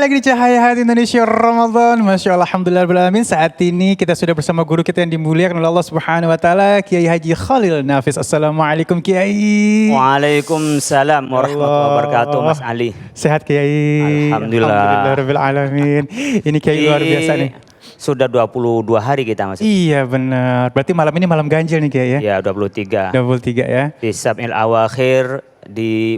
lagi di Cahaya Hati Indonesia Ramadan. Masya Allah, alhamdulillahirrahmanirrahim. Saat ini kita sudah bersama guru kita yang dimuliakan oleh Allah Subhanahu Wa Taala, Kiai Haji Khalil Nafis. Assalamualaikum Kiai. Waalaikumsalam warahmatullahi wabarakatuh, Mas Ali. Sehat Kiai. Alhamdulillah. Rabbil alamin. Ini Kiai luar biasa nih. Sudah 22 hari kita Mas. Iya benar. Berarti malam ini malam ganjil nih Kiai ya? Ya 23. 23 ya. Di Sab'il Awakhir,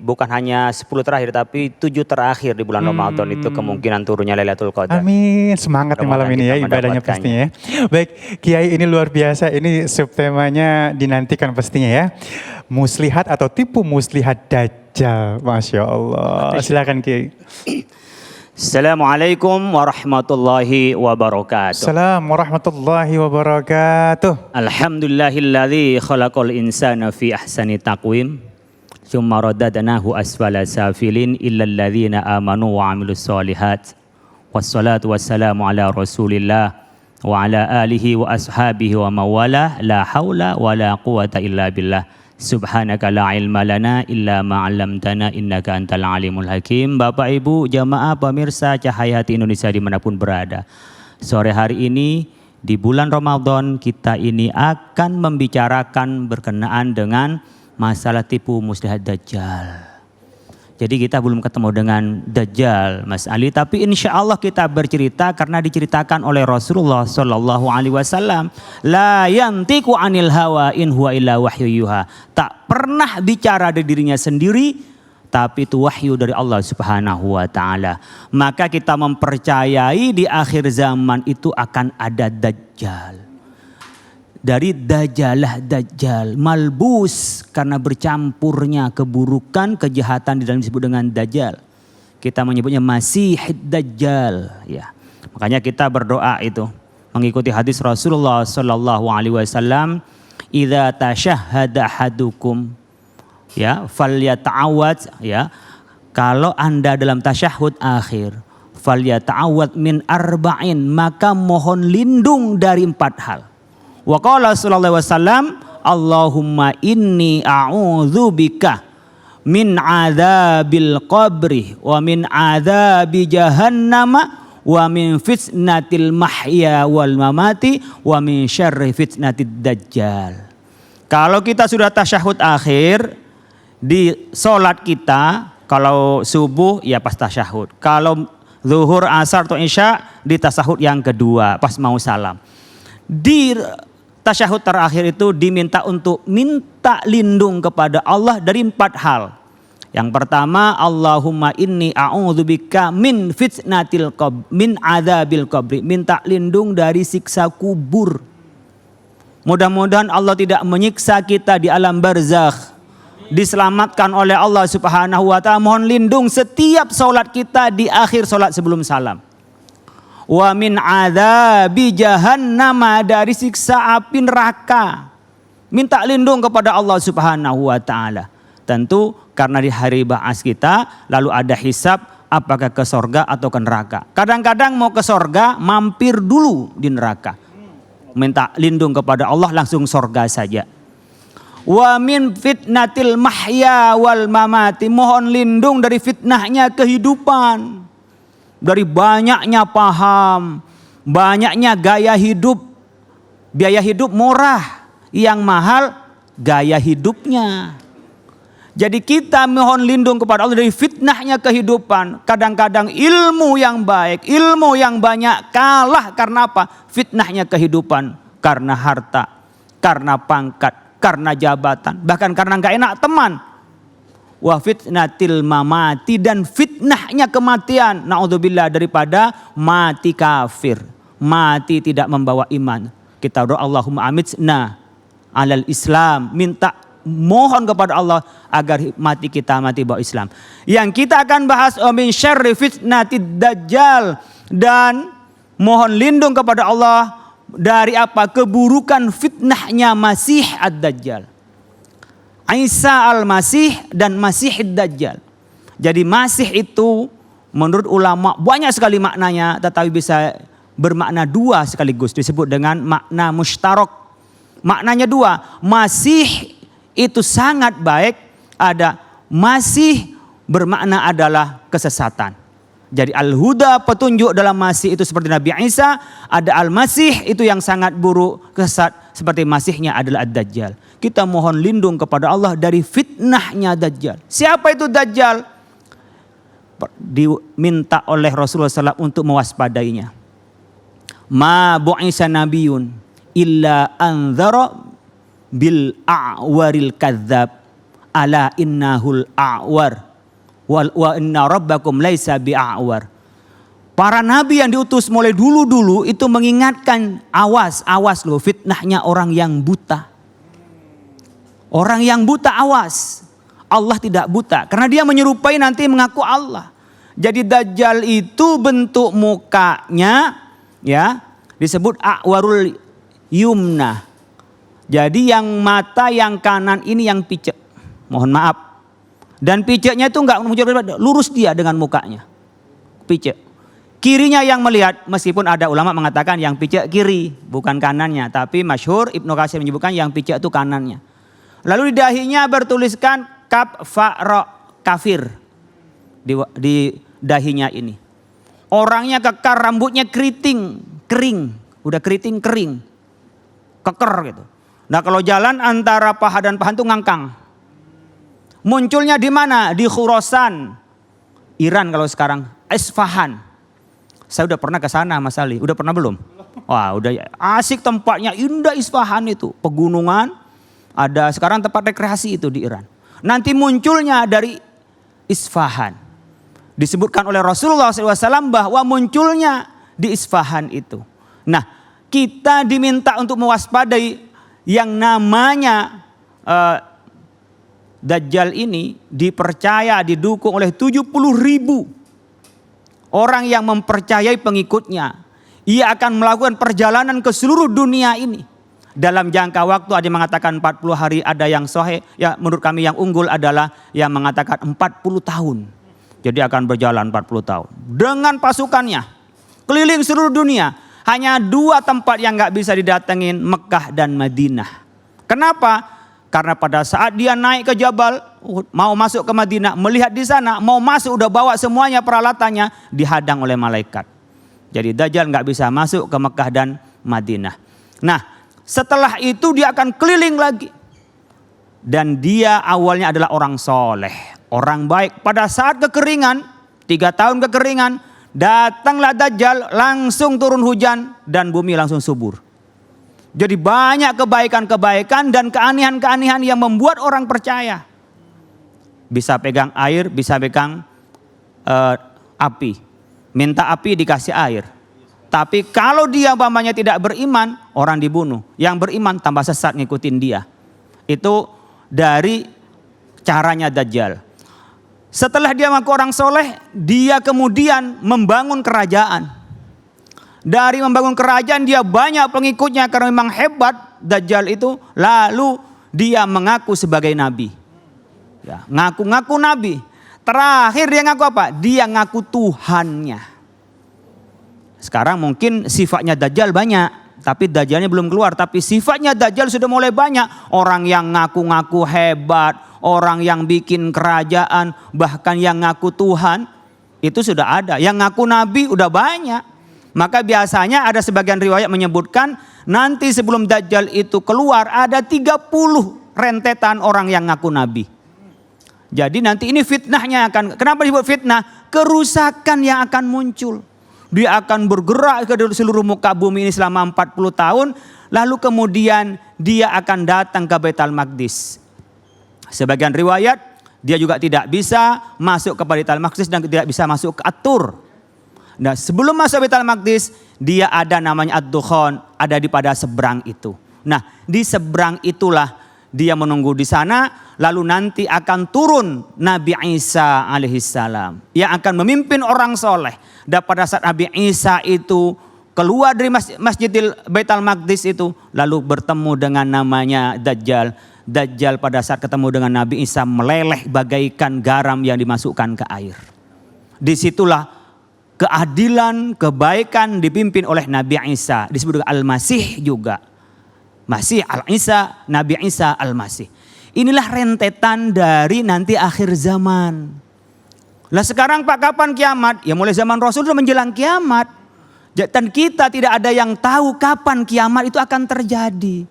bukan hanya 10 terakhir tapi 7 terakhir di bulan Ramadan itu kemungkinan turunnya Lailatul Qadar. Amin, semangat nih malam ini ya ibadahnya pastinya ya. Baik Kiai, ini luar biasa, ini subtemanya dinantikan pastinya ya. Muslihat atau tipu muslihat Dajjal, Masya Allah. Silakan Kiai. Assalamualaikum warahmatullahi wabarakatuh. Assalamualaikum warahmatullahi wabarakatuh. Alhamdulillahilladzi khalaqal insana fi ahsani taqwim. Tsumma radadnahu asfala safilin illal ladzina amanu wa 'amilus solihat. Wassalatu wassalamu ala Rasulillah wa ala alihi wa ashabihi wa mawala. La haula wa la quwata illa billah. Subhanaka la ilma lana illa ma 'allamtana innaka antal alimul hakim. Bapak Ibu jamaah pemirsa Cahaya Hati Indonesia dimanapun berada, sore hari ini di bulan Ramadan kita ini akan membicarakan berkenaan dengan masalah tipu muslihat Dajjal. Jadi kita belum ketemu dengan Dajjal, Mas Ali, tapi insya Allah kita bercerita karena diceritakan oleh Rasulullah Sallallahu Alaihi Wasallam, la yantiqu anil hawa in huwa illa wahyu yuha. Tak pernah bicara dari dirinya sendiri, tapi itu wahyu dari Allah Subhanahu Wa Taala. Maka kita mempercayai di akhir zaman itu akan ada Dajjal. Dari dajalah dajjal, malbus karena bercampurnya keburukan, kejahatan di dalam disebut dengan dajjal. Kita menyebutnya masih dajjal ya. Makanya kita berdoa itu mengikuti hadis Rasulullah sallallahu alaihi wasallam, idza tashahhada ahadukum ya falyata'awwad ya. Kalau Anda dalam tasyahud akhir, falyata'awwad min arba'in, maka mohon lindung dari 4 hal. Wa qala sallallahu alaihi wasallam, Allahumma inni a'udzubika min adzabil qabri wa min adzabi jahannama wa min fitnatil mahya wal mamati wa min syarri fitnatid dajjal. Kalau kita sudah tasyahud akhir di salat kita, kalau subuh ya pas tasyahud, kalau zuhur, asar atau isya di tasyahud yang kedua pas mau salam. Di tasyahud terakhir itu diminta untuk minta lindung kepada Allah dari 4 hal. Yang pertama, Allahumma inni a'udzubika min fitnatil qabr, min adzabil qabri, minta lindung dari siksa kubur. Mudah-mudahan Allah tidak menyiksa kita di alam barzakh. Diselamatkan oleh Allah Subhanahu wa taala. Mohon lindung setiap salat kita di akhir salat sebelum salam. Wa min adzabi jahannama, dari siksa api neraka. Minta lindung kepada Allah Subhanahu wa taala. Tentu karena di hari ba'ats kita lalu ada hisab, apakah ke sorga atau ke neraka. Kadang-kadang mau ke sorga mampir dulu di neraka. Minta lindung kepada Allah langsung sorga saja. Wa min fitnatil mahya wal mamati, mohon lindung dari fitnahnya kehidupan. Dari banyaknya paham, banyaknya gaya hidup, biaya hidup murah, yang mahal gaya hidupnya. Jadi kita mohon lindung kepada Allah dari fitnahnya kehidupan. Kadang-kadang ilmu yang baik, ilmu yang banyak kalah karena apa? Fitnahnya kehidupan, karena harta, karena pangkat, karena jabatan, bahkan karena gak enak teman. Wa fitnatil mamati, dan fitnahnya kematian, naudzubillah, daripada mati kafir, mati tidak membawa iman. Kita doa Allahumma amitna alal Islam, minta mohon kepada Allah agar mati kita mati bawa Islam. Yang kita akan bahas min syarri fitnatid dajjal, dan mohon lindung kepada Allah dari apa? Keburukan fitnahnya Masih ad-Dajjal. Isa al-Masih dan Masihid Dajjal. Jadi Masih itu menurut ulama banyak sekali maknanya, tetapi bisa bermakna 2 sekaligus, disebut dengan makna musytarok. Maknanya 2. Masih itu sangat baik, ada masih bermakna adalah kesesatan. Jadi al-huda petunjuk dalam Masih itu seperti Nabi Isa, ada al-Masih itu yang sangat buruk kesat seperti Masihnya adalah ad-Dajjal. Kita mohon lindung kepada Allah dari fitnahnya Dajjal. Siapa itu Dajjal? Diminta oleh Rasulullah SAW untuk mewaspadainya. Ma bu'isa nabiyun illa anzara bil a'waril kadzab ala innahul a'war wa inna rabbakum laisa bi'a'war. Para nabi yang diutus mulai dulu-dulu itu mengingatkan, awas loh fitnahnya orang yang buta. Orang yang buta awas. Allah tidak buta karena dia menyerupai nanti mengaku Allah. Jadi Dajjal itu bentuk mukanya ya disebut a'warul yumna. Jadi yang mata yang kanan ini yang picek. Mohon maaf. Dan piceknya itu enggak muncul, lurus dia dengan mukanya. Picek. Kirinya yang melihat, meskipun ada ulama mengatakan yang picek kiri, bukan kanannya. Tapi masyhur Ibnu Katsir menyebutkan yang picek itu kanannya. Lalu di dahinya bertuliskan kaf fa ra kafir. Di dahinya ini. Orangnya kekar, rambutnya keriting, kering. Udah keriting kering. Keker gitu. Nah kalau jalan antara paha dan paha itu ngangkang. Munculnya di mana? Di Khurasan, Iran kalau sekarang, Isfahan. Saya udah pernah ke sana Mas Ali, udah pernah belum? Wah, udah asik tempatnya, indah Isfahan itu, pegunungan. Ada sekarang tempat rekreasi itu di Iran. Nanti munculnya dari Isfahan. Disebutkan oleh Rasulullah SAW bahwa munculnya di Isfahan itu. Nah, kita diminta untuk mewaspadai yang namanya Dajjal ini dipercaya, didukung oleh 70.000 orang yang mempercayai pengikutnya. Ia akan melakukan perjalanan ke seluruh dunia ini. Dalam jangka waktu ada yang mengatakan 40 hari, ada yang sahih. Ya menurut kami yang unggul adalah yang mengatakan 40 tahun. Jadi akan berjalan 40 tahun. Dengan pasukannya. Keliling seluruh dunia. Hanya 2 tempat yang gak bisa didatengin, Mekah dan Madinah. Kenapa? Karena pada saat dia naik ke Jabal, mau masuk ke Madinah, melihat di sana, mau masuk udah bawa semuanya peralatannya, dihadang oleh malaikat. Jadi Dajjal nggak bisa masuk ke Mekah dan Madinah. Nah, setelah itu dia akan keliling lagi. Dan dia awalnya adalah orang soleh, orang baik. Pada saat kekeringan, 3 tahun kekeringan, datanglah Dajjal, langsung turun hujan dan bumi langsung subur. Jadi banyak kebaikan-kebaikan dan keanehan-keanehan yang membuat orang percaya. Bisa pegang air, bisa pegang api. Minta api dikasih air. Tapi kalau dia umpamanya tidak beriman, orang dibunuh. Yang beriman tambah sesat ngikutin dia. Itu dari caranya Dajjal. Setelah dia mengaku orang soleh, dia kemudian membangun kerajaan. Dari membangun kerajaan dia banyak pengikutnya karena memang hebat Dajjal itu. Lalu dia mengaku sebagai nabi. Ya, ngaku-ngaku nabi. Terakhir dia ngaku apa? Dia ngaku Tuhannya. Sekarang mungkin sifatnya Dajjal banyak. Tapi Dajjalnya belum keluar. Tapi sifatnya Dajjal sudah mulai banyak. Orang yang ngaku-ngaku hebat. Orang yang bikin kerajaan. Bahkan yang ngaku Tuhan. Itu sudah ada. Yang ngaku nabi udah banyak. Maka biasanya ada sebagian riwayat menyebutkan nanti sebelum Dajjal itu keluar ada 30 rentetan orang yang ngaku nabi. Jadi nanti ini fitnahnya akan, kenapa disebut fitnah? Kerusakan yang akan muncul. Dia akan bergerak ke seluruh muka bumi ini selama 40 tahun. Lalu kemudian dia akan datang ke Baitul Maqdis. Sebagian riwayat dia juga tidak bisa masuk ke Baitul Maqdis dan tidak bisa masuk ke At-Tur. Nah sebelum masuk Baitul Maqdis dia ada namanya Ad-Dukhan, ada di pada seberang itu. Nah di seberang itulah dia menunggu di sana, lalu nanti akan turun Nabi Isa alaihissalam yang akan memimpin orang soleh. Dan pada saat Nabi Isa itu keluar dari Masjidil Baitul Maqdis itu, lalu bertemu dengan namanya Dajjal. Dajjal pada saat ketemu dengan Nabi Isa meleleh bagaikan garam yang dimasukkan ke air. Disitulah keadilan, kebaikan dipimpin oleh Nabi Isa. Disebut Al-Masih juga. Masih Al-Isa, Nabi Isa Al-Masih. Inilah rentetan dari nanti akhir zaman. Lah sekarang Pak kapan kiamat? Ya mulai zaman Rasul sudah menjelang kiamat. Dan kita tidak ada yang tahu kapan kiamat itu akan terjadi.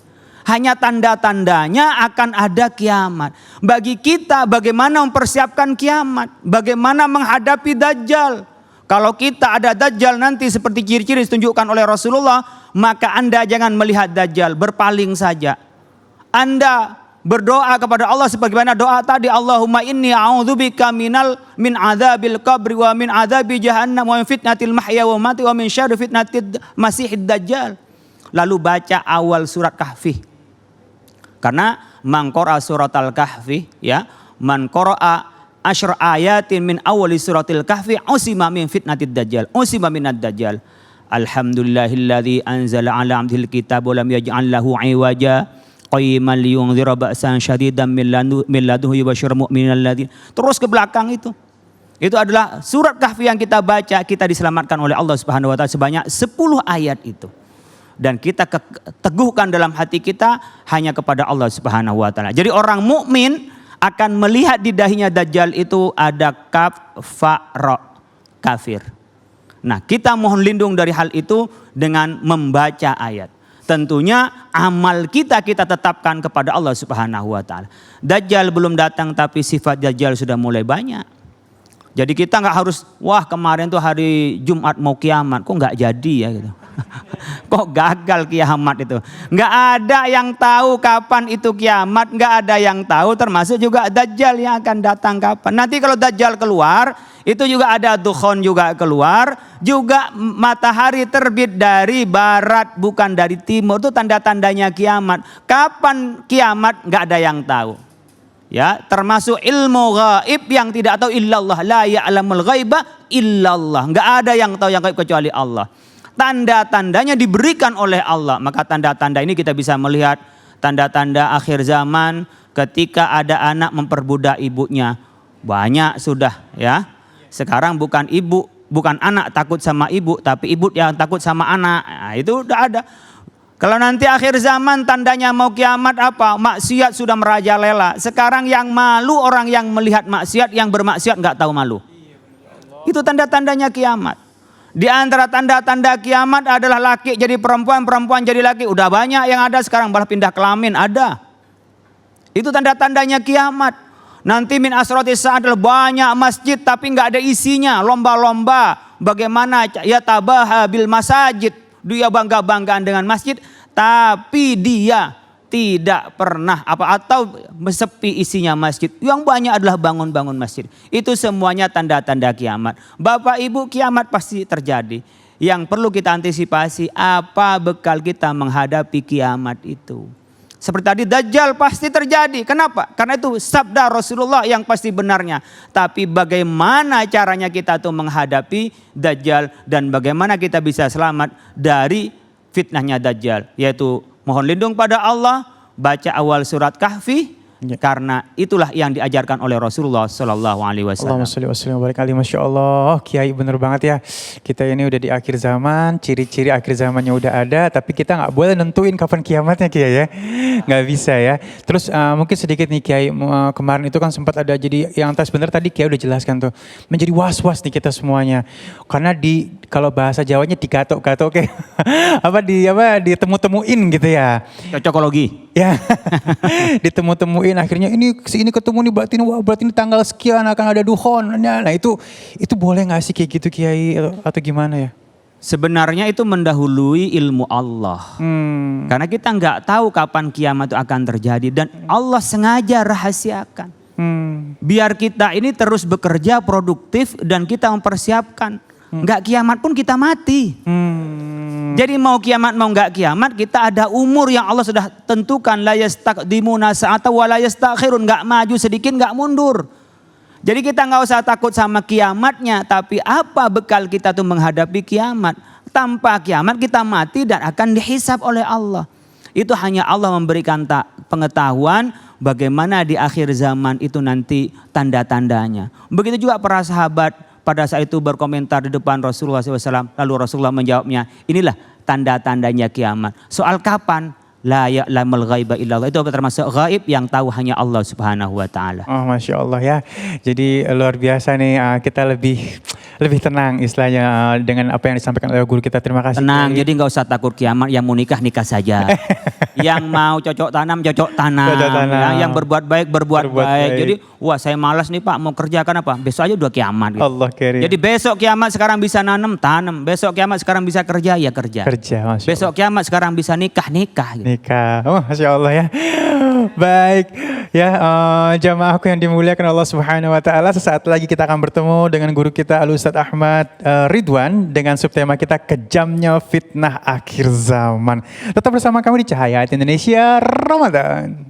Hanya tanda-tandanya akan ada kiamat. Bagi kita bagaimana mempersiapkan kiamat? Bagaimana menghadapi Dajjal? Kalau kita ada Dajjal nanti seperti ciri-ciri ditunjukkan oleh Rasulullah, maka Anda jangan melihat Dajjal, berpaling saja. Anda berdoa kepada Allah sebagaimana doa tadi, Allahumma inni a'udzubika min adzabil qabri wa min adzabi jahannam wa min fitnatil mahya wa mati wa min syarri fitnatid masihid dajjal. Lalu baca awal surat Kahfi. Karena man qara'a suratal Kahfi, ya, man qara'a asyra ayatin min awali suratil Kahfi usima min fitnatid dajjal, usima minad dajjal. Alhamdulillahilladzi anzala ala 'abdihil kitab wa lam yaj'al lahu 'iwaja qayyiman liyunzira ba'san syadidan min ladunhu yubashshirul mu'minina alladzina. Terus ke belakang itu. Itu adalah surat Kahfi yang kita baca, kita diselamatkan oleh Allah Subhanahu wa taala sebanyak 10 ayat itu. Dan kita teguhkan dalam hati kita hanya kepada Allah Subhanahu wa taala. Jadi orang mukmin akan melihat di dahinya Dajjal itu ada kaf fa ra, kafir. Nah, kita mohon lindung dari hal itu dengan membaca ayat. Tentunya amal kita tetapkan kepada Allah Subhanahu wa taala. Dajjal belum datang tapi sifat Dajjal sudah mulai banyak. Jadi kita nggak harus, wah kemarin tuh hari Jumat mau kiamat, kok nggak jadi ya gitu. Kok gagal kiamat itu. Nggak ada yang tahu kapan itu kiamat, nggak ada yang tahu termasuk juga Dajjal yang akan datang kapan. Nanti kalau Dajjal keluar, itu juga ada dukhon juga keluar, juga matahari terbit dari barat bukan dari timur, itu tanda-tandanya kiamat. Kapan kiamat nggak ada yang tahu. Ya, termasuk ilmu gaib yang tidak tahu illallah, la ya'lamul ghaiba illallah. Nggak ada yang tahu yang gaib kecuali Allah. Tanda-tandanya diberikan oleh Allah. Maka tanda-tanda ini kita bisa melihat tanda-tanda akhir zaman ketika ada anak memperbudak ibunya. Banyak sudah ya. Sekarang bukan ibu, bukan anak takut sama ibu, tapi ibu yang takut sama anak. Nah, itu udah ada. Kalau nanti akhir zaman tandanya mau kiamat apa? Maksiat sudah merajalela. Sekarang yang malu orang yang melihat maksiat, yang bermaksiat nggak tahu malu. Itu tanda-tandanya kiamat. Di antara tanda-tanda kiamat adalah laki jadi perempuan, perempuan jadi laki. Udah banyak yang ada sekarang, malah pindah kelamin ada. Itu tanda-tandanya kiamat. Nanti min asratis saat adalah banyak masjid tapi nggak ada isinya, lomba-lomba. Bagaimana ya tabaha bil masajid. Dia bangga-banggaan dengan masjid, tapi dia tidak pernah atau sepi isinya masjid. Yang banyak adalah bangun-bangun masjid. Itu semuanya tanda-tanda kiamat. Bapak Ibu, kiamat pasti terjadi. Yang perlu kita antisipasi, apa bekal kita menghadapi kiamat itu. Seperti tadi Dajjal pasti terjadi. Kenapa? Karena itu sabda Rasulullah yang pasti benarnya. Tapi bagaimana caranya kita tuh menghadapi Dajjal dan bagaimana kita bisa selamat dari fitnahnya Dajjal. Yaitu mohon lindung pada Allah, baca awal surat Kahfi. Karena itulah yang diajarkan oleh Rasulullah Sallallahu Alaihi Wasallam. Allahumma sholli wa sallim wa barik alaihi. Masya Allah, Kiai bener banget ya. Kita ini udah di akhir zaman, ciri-ciri akhir zamannya udah ada, tapi kita nggak boleh nentuin kapan kiamatnya Kiai ya, nggak bisa ya. Terus mungkin sedikit nih Kiai, kemarin itu kan sempat ada jadi yang tas bener tadi Kiai udah jelaskan tuh, menjadi was-was nih kita semuanya, karena kalau bahasa Jawanya digatok-gatok kayak ditemu-temuin gitu ya. Cocokologi. Ya, ditemu-temuin akhirnya ini ketemu nih berarti ini tanggal sekian akan ada dukhon. Nah itu boleh nggak sih kayak gitu Kiai atau gimana ya? Sebenarnya itu mendahului ilmu Allah. Karena kita nggak tahu kapan kiamat itu akan terjadi dan Allah sengaja rahasiakan. Biar kita ini terus bekerja produktif dan kita mempersiapkan. Nggak kiamat pun kita mati. Jadi mau kiamat mau nggak kiamat kita ada umur yang Allah sudah tentukan. La yastaqdimuna sa'ata wa la yastakhirun. Nggak maju sedikit nggak mundur. Jadi kita nggak usah takut sama kiamatnya. Tapi apa bekal kita tuh menghadapi kiamat. Tanpa kiamat kita mati dan akan dihisab oleh Allah. Itu hanya Allah memberikan pengetahuan bagaimana di akhir zaman itu nanti tanda-tandanya. Begitu juga para sahabat. Pada saat itu berkomentar di depan Rasulullah SAW. Lalu Rasulullah menjawabnya, inilah tanda-tandanya kiamat. Soal kapan? La ya'lamul ghaiba illallah. Itu termasuk gaib yang tahu hanya Allah Subhanahu wa taala. Oh, Masya Allah ya. Jadi luar biasa nih, kita lebih tenang istilahnya dengan apa yang disampaikan oleh guru kita. Terima kasih. Tenang, Kiai. jadi nggak usah takut kiamat. Yang mau nikah nikah saja. Yang mau cocok tanam cocok tanam. Cocok tanam. Ya, yang berbuat baik berbuat Berbuat baik. baik. Jadi wah saya malas nih Pak mau kerjakan apa? Besok aja udah kiamat. Gitu. Allah kirim. Jadi besok kiamat sekarang bisa nanam tanam. Besok kiamat sekarang bisa kerja ya kerja. Kerja, Masya Allah. Besok kiamat sekarang bisa nikah nikah. Gitu. Nikah. Oh, Masya Allah ya. Baik. Ya, jamaahku yang dimuliakan Allah Subhanahu wa taala, sesaat lagi kita akan bertemu dengan guru kita Al Ustadz Ahmad Ridwan dengan subtema kita kejamnya fitnah akhir zaman. Tetap bersama kami di Cahaya Indonesia Ramadan.